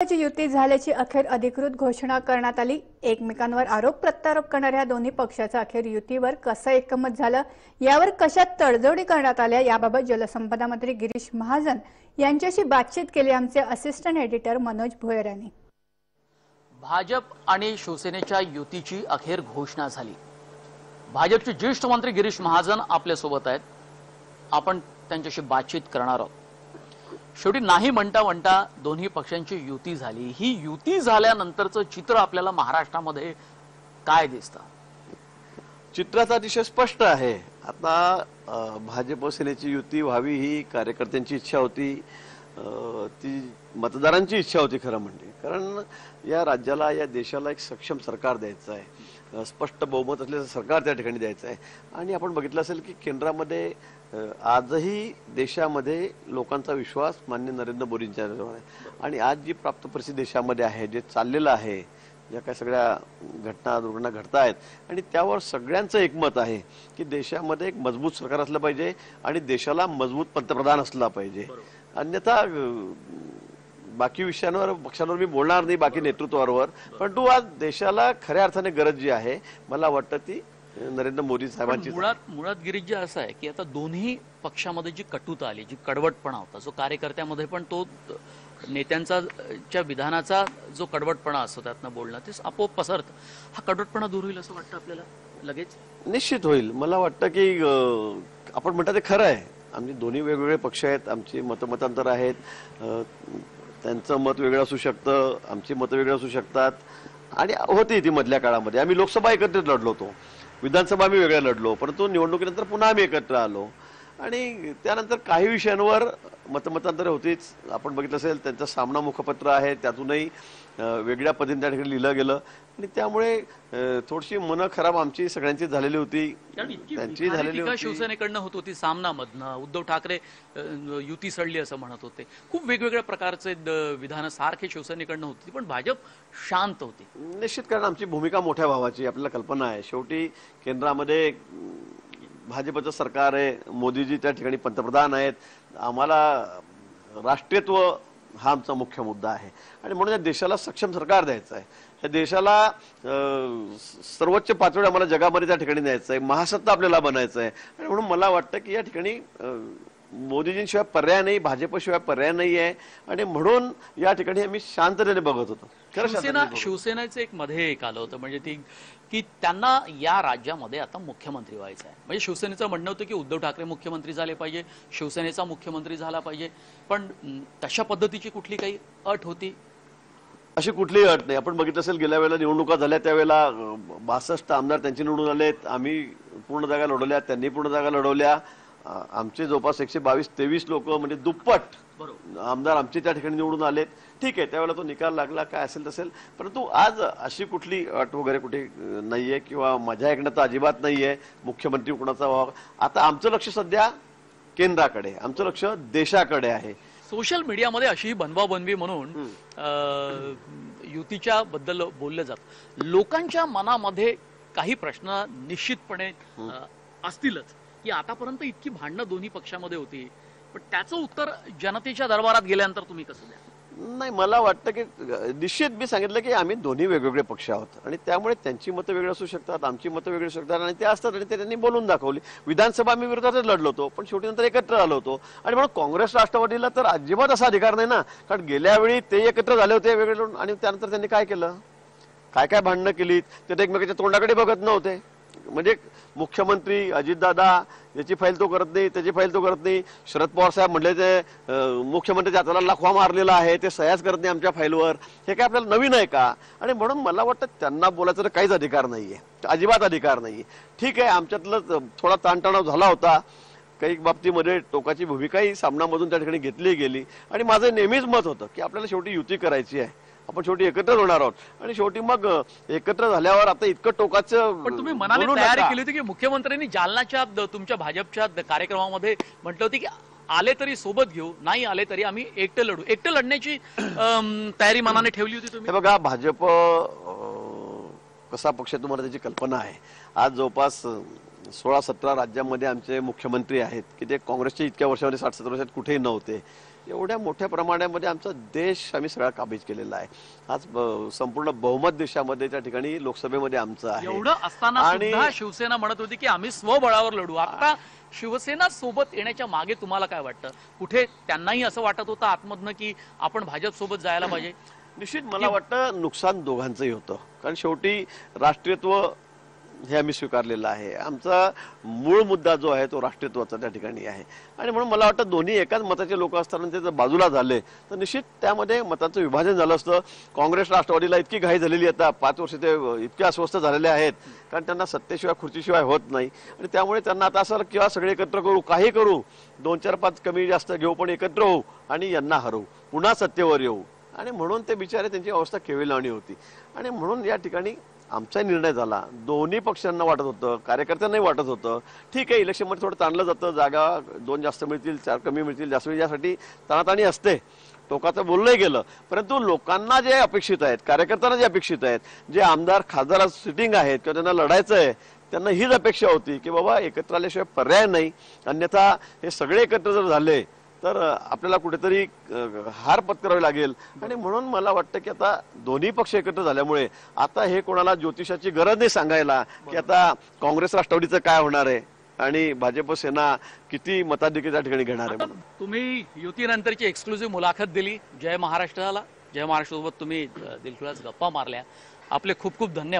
ची युती झाल्याची अखेर अधिकृत घोषणा करण्यात आली। एकमेकांवर आरोप प्रत्यारोप करणाऱ्या दोन्ही पक्षाचा अखेर युतीवर कसं एकमत झालं, यावर कशा तडजोडी करण्यात आल्या, याबाबत जलसंपदा मंत्री गिरीश महाजन यांच्याशी बातचीत केली आमचे असिस्टंट एडिटर मनोज भोयर यांनी। भाजप आणि शिवसेनेच्या युतीची अखेर घोषणा झाली। भाजपचे ज्येष्ठ मंत्री गिरीश महाजन आपल्या सोबत आहेत, आपण त्यांच्याशी बातचीत करणार आहोत। शेवटी नाही म्हणता दोन्ही पक्षांची युती झाली। ही युती झाल्यानंतरचं चित्र आपल्याला महाराष्ट्रामध्ये काय दिसतं? चित्रात अतिशय स्पष्ट आहे। आता भाजप सेनेची युती व्हावी ही कार्यकर्त्यांची इच्छा होती, ती मतदारांची इच्छा होती खरं म्हणजे। कारण या राज्याला, या देशाला एक सक्षम सरकार द्यायचं आहे, स्पष्ट बहुमत असलेलं सरकार त्या ठिकाणी द्यायचं आहे। आणि आपण बघितलं असेल की केंद्रामध्ये आजही देशामध्ये लोकांचा विश्वास माननीय नरेंद्र मोदींच्यावर आहे। आणि आज जी प्राप्त परिस्थिती देशामध्ये आहे, जे चाललेलं आहे, ज्या काही सगळ्या घटना दुर्घटना घडत आहेत, आणि त्यावर सगळ्यांचं एकमत आहे की देशामध्ये एक मजबूत सरकार असलं पाहिजे आणि देशाला मजबूत पंतप्रधान असला पाहिजे। अन्यथा बाकी विषयांवर पक्षांवर मी बोलणार नाही, बाकी नेतृत्वावर, परंतु आज देशाला खऱ्या अर्थाने गरज जी आहे, मला वाटतं ती नरेंद्र मोदी साहेबांची। मुळात गिरीश असं आहे की आता दोन्ही पक्षामध्ये जी कटुता आली, जी कडवटपणा होता, जो कार्यकर्त्यामध्ये पण तो नेत्यांच्या विधानाचा जो कडवटपणा असतो, त्यातनं बोलणं ते आपोआप पसरतं। हा कडवटपणा दूर होईल असं वाटतं आपल्याला? लगेच निश्चित होईल। मला वाटतं की आपण म्हणता ते खरं आहे। आमचे दोन्ही वेगवेगळे पक्ष आहेत, आमची मतमतांतर आहेत, त्यांचं मत वेगळं असू शकतं, आमची मतं वेगळी असू शकतात। आणि होती ती मधल्या काळामध्ये आम्ही लोकसभा एकत्रित लढलो होतो, विधानसभा आम्ही वेगळ्या लढलो, परंतु निवडणुकीनंतर पुन्हा आम्ही एकत्र आलो आणि त्यानंतर काही विषयांवर मतमतांतरे होतीच। आपण बघितलं असेल त्यांचं सामना मुखपत्र आहे, त्यातूनही वेगळ्या पद्धतीने त्या ठिकाणी लिहिलं गेलं आणि त्यामुळे थोडीशी मन खराब आमची सगळ्यांची झालेली होती, त्यांची झालेली होती। शिवसेनेकडनं होत होती सामनामधनं, उद्धव ठाकरे युती सडली असं म्हणत होते, खूप वेगवेगळ्या प्रकारचे विधान सारखे शिवसेनेकडनं होती, पण भाजप शांत होती। निश्चित, कारण आमची भूमिका मोठ्या भावाची आपल्याला कल्पना आहे। शेवटी केंद्रामध्ये भाजपचं सरकार आहे, मोदीजी त्या ठिकाणी पंतप्रधान आहेत, आम्हाला राष्ट्रीयत्व हा आमचा मुख्य मुद्दा आहे आणि म्हणून या देशाला सक्षम सरकार द्यायचं आहे, या देशाला सर्वोच्च पातळी आम्हाला जगामध्ये त्या ठिकाणी न्यायचं आहे, महासत्ता आपल्याला बनायचं आहे। आणि म्हणून मला वाटतं की या ठिकाणी मोदीजींशिवाय पर्याय नाही, भाजपशिवाय पर्याय नाही आहे आणि म्हणून या ठिकाणी आम्ही शांततेने बघत होतो। शिवसेनेचं एक मध्ये एक आलं होतं, म्हणजे ती की त्यांना या राज्यामध्ये आता मुख्यमंत्री व्हायचं आहे। म्हणजे शिवसेनेचं म्हणणं होतं की उद्धव ठाकरे मुख्यमंत्री झाले पाहिजे, शिवसेनेचा मुख्यमंत्री झाला पाहिजे, पण तशा पद्धतीची कुठली काही अट होती? अशी कुठलीही अट नाही। आपण बघितलं असेल गेल्या वेळेला निवडणुका झाल्या त्यावेळेला 62 आमदार त्यांचे निवडून आलेत, आम्ही पूर्ण जागा लढवल्या, त्यांनी पूर्ण जागा लढवल्या। आमचे जवळपास 122-23 लोक म्हणजे दुप्पट आमदार आमचे त्या ठिकाणी निवडून आलेत। ठीक आहे, त्यावेळेला तो निकाल लागला, काय असेल तसेल, परंतु आज अशी कुठली अट वगैरे कुठे नाहीये किंवा माझ्या ऐकण्यात तर अजिबात नाहीये मुख्यमंत्री कोणाचा व्हावा। आता आमचं लक्ष सध्या केंद्राकडे, आमचं लक्ष देशाकडे आहे। सोशल मीडियामध्ये अशी बनवाबनवी म्हणून युतीच्या बद्दल बोललं जात, लोकांच्या मनामध्ये काही प्रश्न निश्चितपणे असतीलच की आतापर्यंत इतकी भांडणं दोन्ही पक्षामध्ये होती, पण त्याचं उत्तर जनतेच्या दरबारात गेल्यानंतर तुम्ही कसं द्या? नाही, मला वाटतं की निश्चित मी सांगितलं की आम्ही दोन्ही वेगवेगळे पक्ष आहोत आणि त्यामुळे त्यांची मतं वेगळी असू शकतात, आमची मतं वेगळी असू शकतात आणि ते असतात आणि ते त्यांनी बोलून दाखवली। विधानसभा आम्ही विरोधातच लढलो होतो, पण शेवटी नंतर एकत्र आलो होतो आणि म्हणून काँग्रेस राष्ट्रवादीला तर अजिबात असा अधिकार नाही ना, कारण गेल्या वेळी ते एकत्र झाले होते वेगळे लढून आणि त्यानंतर त्यांनी काय केलं, काय भांडणं केलीत, ते एकमेकाच्या तोंडाकडे बघत नव्हते। म्हणजे मुख्यमंत्री अजितदादा याची फाईल तो करत नाही, त्याची फाईल तो करत नाही, शरद पवार साहेब म्हटले ते मुख्यमंत्र्याच्या हाताला लाखवा मारलेला आहे, ते सह्याच करत नाही आमच्या फाईलवर, हे काय आपल्याला नवीन आहे का? आणि म्हणून मला वाटतं त्यांना बोलायचा तर काहीच अधिकार नाहीये, अजिबात अधिकार नाहीये। ठीक आहे, आमच्यातलं थोडा ताणतणाव झाला होता, काही बाबतीमध्ये टोकाची भूमिकाही सामनामधून त्या ठिकाणी घेतली गेली आणि माझं नेहमीच मत होतं की आपल्याला शेवटी युती करायची आहे, आपण शेवटी एकत्र होणार आहोत आणि शेवटी मग एकत्र झाल्यावर आता इतकं टोकाचं, पण तुम्ही मनाने तयारी केली होती की मुख्यमंत्र्यांनी जालनाच्या तुमच्या भाजपच्या कार्यक्रमामध्ये म्हटलं होतं की आले तरी सोबत घेऊ, नाही आले तरी आम्ही एकटं लढू, एकटं लढण्याची तयारी मनाने ठेवली होती तुम्ही? बघा, भाजप कसा पक्ष तुम्हाला त्याची कल्पना आहे। आज जवळपास 16-17 राज्यांमध्ये आमचे मुख्यमंत्री आहेत की ते काँग्रेसच्या इतक्या वर्षामध्ये 60-70 वर्षात कुठेही नव्हते। एवढ्या मोठ्या प्रमाणामध्ये आमचा देश आम्ही सगळा काबीज केलेला आहे. आज संपूर्ण बहुमत देशामध्ये त्या ठिकाणी लोकसभेमध्ये आमचं आहे. एवढं असताना सुद्धा शिवसेना म्हणत होती की आम्ही स्वबळावर लढू. आता शिवसेना सोबत येण्याच्या मागे तुम्हाला काय वाटतं? कुठे त्यांनाही असं वाटत होतं आतमधनं की आपण भाजप सोबत जायला पाहिजे? निश्चित मला वाटतं नुकसान दोघांचंही होतं, कारण शेवटी राष्ट्रीयत्व हे आम्ही स्वीकारलेलं आहे. आमचा मूळ मुद्दा जो आहे तो राष्ट्रीयत्वाचा त्या ठिकाणी आहे. आणि म्हणून मला वाटतं दोन्ही एकाच मताचे लोक असताना ते जर बाजूला झाले तर निश्चित त्यामध्ये मतांचं विभाजन झालं असतं. काँग्रेस राष्ट्रवादीला इतकी घाई झालेली आता 5 वर्ष ते इतके अस्वस्थ झालेले आहेत, कारण त्यांना सत्तेशिवाय खुर्चीशिवाय होत नाही. आणि त्यामुळे त्यांना आता असं किंवा सगळे एकत्र करू, काही करू, 2-4-5 कमी जास्त घेऊ, पण एकत्र होऊ आणि यांना हरवू, पुन्हा सत्तेवर येऊ. आणि म्हणून ते बिचारे त्यांची अवस्था केविलवाणी होती. आणि म्हणून या ठिकाणी आमचा निर्णय झाला. दोन्ही पक्षांना वाटत होतं, कार्यकर्त्यांनाही वाटत होतं ठीक आहे इलेक्शनमध्ये थोडं ताणलं जातं, जागा 2 जास्त मिळतील, 4 कमी मिळतील, जास्त मिळतील, यासाठी ताणाताणी असते, टोकाचं बोललंही गेलं. परंतु लोकांना जे अपेक्षित आहेत, कार्यकर्त्यांना जे अपेक्षित आहेत, जे आमदार खासदार सिटिंग आहेत किंवा त्यांना लढायचं आहे, त्यांना हीच अपेक्षा होती की बाबा एकत्र आल्याशिवाय पर्याय नाही, अन्यथा हे सगळे एकत्र जर झाले तर आपल्याला कुठेतरी हार पत्करावी लागेल. आणि म्हणून मला वाटतं की आता दोन्ही पक्ष एकत्र झाल्यामुळे आता हे कोणाला ज्योतिषाची गरज नाही सांगायला की आता काँग्रेस राष्ट्रवादीचं काय होणार आहे आणि भाजप सेना किती मताधिक्य त्या ठिकाणी घेणार आहे. तुम्ही युतीनंतरची एक्सक्लुझिव्ह मुलाखत दिली. जय महाराष्ट्राला, जय महाराष्ट्रासोबत तुम्ही दिलखुलास गप्पा मारल्या. आपले खूप खूप धन्यवाद.